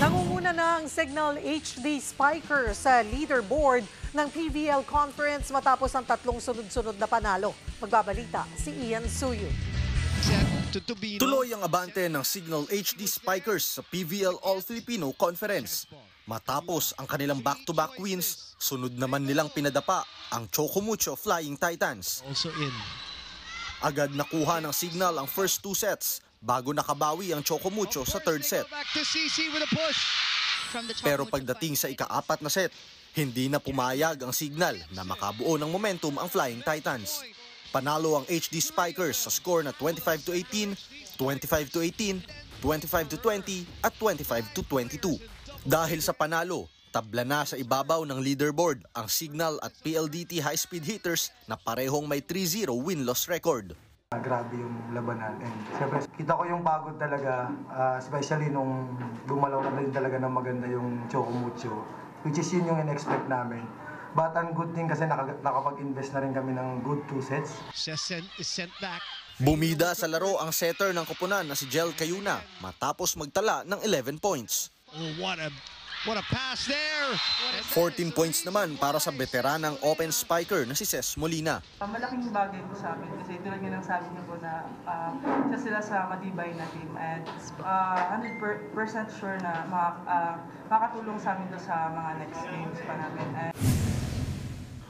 Nangunguna na ang Signal HD Spiker sa leaderboard ng PVL Conference matapos ang tatlong sunod-sunod na panalo. Magbabalita si Ian Suyu. Tuloy ang abante ng Signal HD Spikers sa PVL All-Filipino Conference. Matapos ang kanilang back-to-back wins, sunod naman nilang pinadapa ang Chocomucho Flying Titans. Agad nakuha ng Signal ang first two sets bago nakabawi ang Chocomucho sa third set. Pero pagdating sa ika-4 na set, hindi na pumayag ang Signal na makabuo ng momentum ang Flying Titans. Panalo ang HD Spikers sa score na 25-18, 25-18, 25-20 at 25-22. Dahil sa panalo, tabla na sa ibabaw ng leaderboard ang Signal at PLDT high-speed hitters na parehong may 3-0 win-loss record. Grabe yung labanan. And siyempre, kita ko yung pagod talaga, especially nung gumalaw na din talaga ng maganda yung Chocomucho, which is yun yung in-expect namin. But ang good thing kasi nakapag-invest na rin kami ng good 2 sets. Bumida sa laro ang setter ng koponan na si Jel Cayuna matapos magtala ng 11 points. What a pass there! 14 points naman para sa veteranang open spiker na si Ces Molina. Malaking bagay po sa amin kasi tulad nga ng sabi niyo po na siya sila sa matibay na team and 100% sure na makakatulong sa amin sa mga next games pa namin.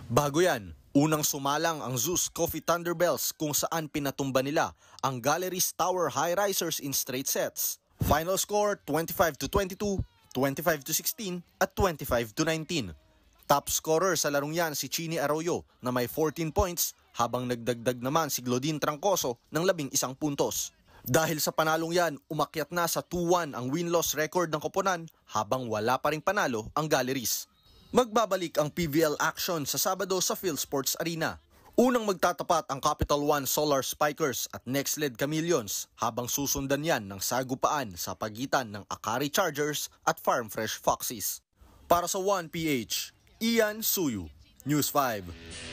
Bago yan, unang sumalang ang Zeus Coffee Thunderbells kung saan pinatumba nila ang Galleries Tower High Risers in straight sets. Final score 25-22, 25-16 at 25-19. Top scorer sa larong yan si Chini Arroyo na may 14 points habang nagdagdag naman si Glodin Trancoso ng 11 puntos. Dahil sa panalong yan, umakyat na sa 2-1 ang win-loss record ng koponan habang wala pa ring panalo ang Galleries. Magbabalik ang PVL action sa Sabado sa PhilSports Arena. Unang magtatapat ang Capital One Solar Spikers at NextLed Chameleons habang susundan yan ng sagupaan sa pagitan ng Akari Chargers at Farm Fresh Foxes. Para sa 1PH, Ian Suyu, News 5.